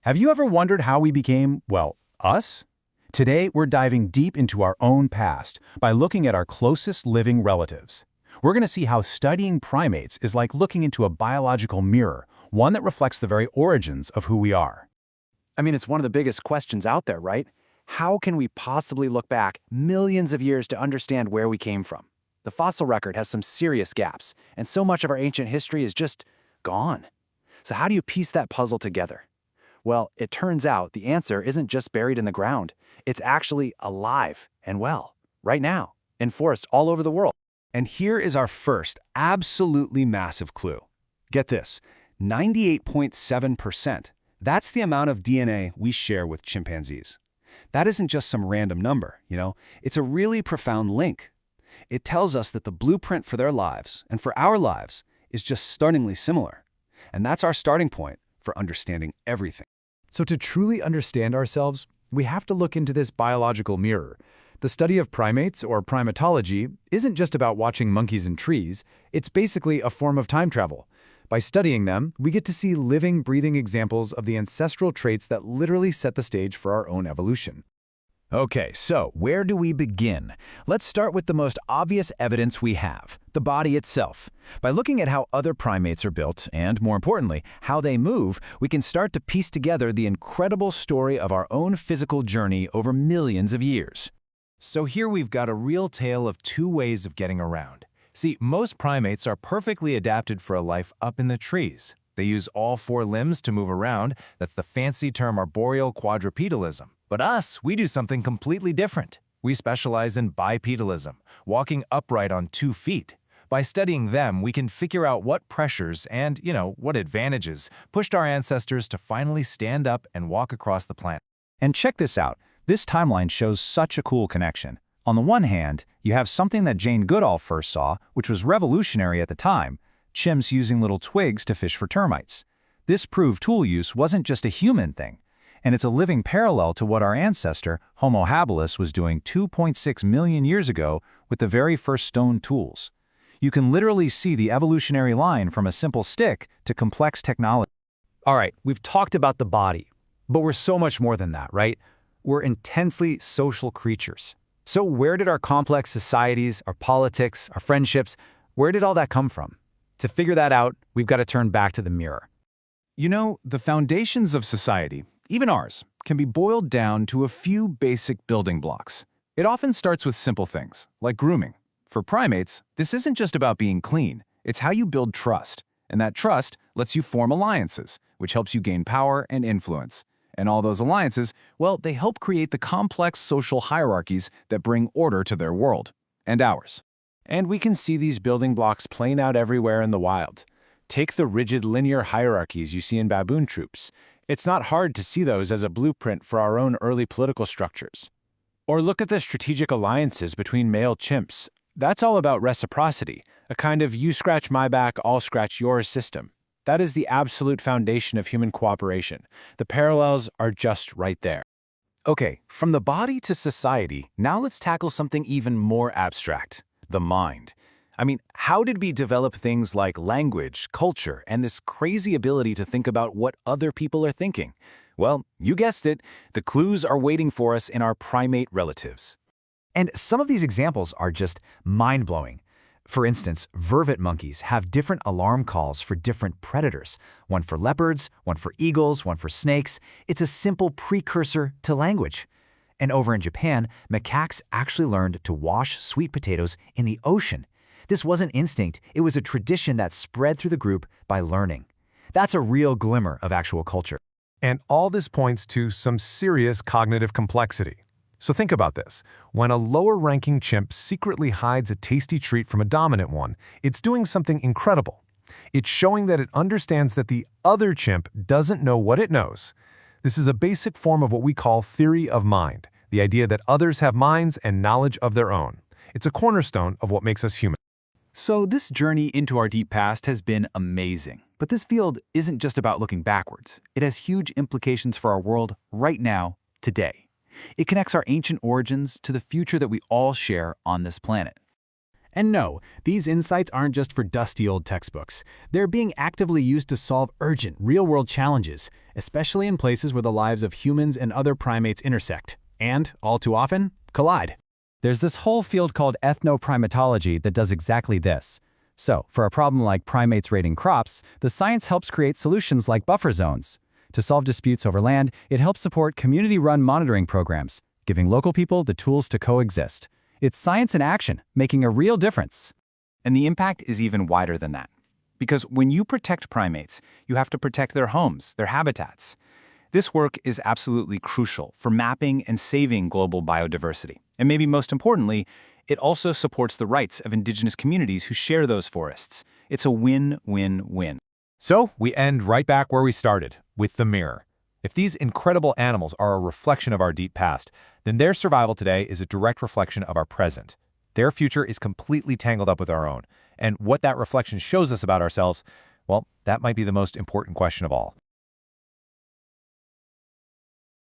Have you ever wondered how we became, well, us? Today, we're diving deep into our own past by looking at our closest living relatives. We're going to see how studying primates is like looking into a biological mirror, one that reflects the very origins of who we are. I mean, it's one of the biggest questions out there, right? How can we possibly look back millions of years to understand where we came from? The fossil record has some serious gaps, and so much of our ancient history is just gone. So how do you piece that puzzle together? Well, it turns out the answer isn't just buried in the ground. It's actually alive and well, right now, in forests all over the world. And here is our first absolutely massive clue. Get this, 98.7%. That's the amount of DNA we share with chimpanzees. That isn't just some random number, it's a really profound link. It tells us that the blueprint for their lives and for our lives is just stunningly similar. And that's our starting point for understanding everything. So to truly understand ourselves, we have to look into this biological mirror. The study of primates, or primatology, isn't just about watching monkeys in trees. It's basically a form of time travel. By studying them, we get to see living, breathing examples of the ancestral traits that literally set the stage for our own evolution. Okay, so where do we begin? Let's start with the most obvious evidence we have, the body itself. By looking at how other primates are built, and more importantly, how they move, we can start to piece together the incredible story of our own physical journey over millions of years. So here we've got a real tale of two ways of getting around. See, most primates are perfectly adapted for a life up in the trees. They use all four limbs to move around. That's the fancy term arboreal quadrupedalism. But us, we do something completely different. We specialize in bipedalism, walking upright on 2 feet. By studying them, we can figure out what pressures and, what advantages pushed our ancestors to finally stand up and walk across the planet. And check this out. This timeline shows such a cool connection. On the one hand, you have something that Jane Goodall first saw, which was revolutionary at the time, chimps using little twigs to fish for termites. This proved tool use wasn't just a human thing, and it's a living parallel to what our ancestor, Homo habilis, was doing 2.6 million years ago with the very first stone tools. You can literally see the evolutionary line from a simple stick to complex technology. All right, we've talked about the body, but we're so much more than that, right? We're intensely social creatures. So where did our complex societies, our politics, our friendships, where did all that come from? To figure that out, we've got to turn back to the mirror. The foundations of society, even ours, can be boiled down to a few basic building blocks. It often starts with simple things, like grooming. For primates, this isn't just about being clean. It's how you build trust. And that trust lets you form alliances, which helps you gain power and influence. And all those alliances, well, they help create the complex social hierarchies that bring order to their world, and ours. And we can see these building blocks playing out everywhere in the wild. Take the rigid linear hierarchies you see in baboon troops. It's not hard to see those as a blueprint for our own early political structures. Or look at the strategic alliances between male chimps. That's all about reciprocity, a kind of you scratch my back, I'll scratch yours system. That is the absolute foundation of human cooperation. The parallels are just right there. Okay, from the body to society, now let's tackle something even more abstract, the mind. How did we develop things like language, culture, and this crazy ability to think about what other people are thinking? Well, you guessed it, the clues are waiting for us in our primate relatives. And some of these examples are just mind-blowing. For instance, vervet monkeys have different alarm calls for different predators, one for leopards, one for eagles, one for snakes. It's a simple precursor to language. And over in Japan, macaques actually learned to wash sweet potatoes in the ocean. This wasn't instinct, it was a tradition that spread through the group by learning. That's a real glimmer of actual culture. And all this points to some serious cognitive complexity. So think about this. When a lower-ranking chimp secretly hides a tasty treat from a dominant one, it's doing something incredible. It's showing that it understands that the other chimp doesn't know what it knows. This is a basic form of what we call theory of mind, the idea that others have minds and knowledge of their own. It's a cornerstone of what makes us human. So this journey into our deep past has been amazing. But this field isn't just about looking backwards. It has huge implications for our world right now, today. It connects our ancient origins to the future that we all share on this planet. And no, these insights aren't just for dusty old textbooks. They're being actively used to solve urgent, real-world challenges, especially in places where the lives of humans and other primates intersect, and, all too often, collide. There's this whole field called ethnoprimatology that does exactly this. So, for a problem like primates raiding crops, the science helps create solutions like buffer zones. To solve disputes over land, it helps support community-run monitoring programs, giving local people the tools to coexist. It's science in action, making a real difference. And the impact is even wider than that. Because when you protect primates, you have to protect their homes, their habitats. This work is absolutely crucial for mapping and saving global biodiversity. And maybe most importantly, it also supports the rights of indigenous communities who share those forests. It's a win-win-win. So we end right back where we started, with the mirror. If these incredible animals are a reflection of our deep past, then their survival today is a direct reflection of our present. Their future is completely tangled up with our own. And what that reflection shows us about ourselves, well, that might be the most important question of all.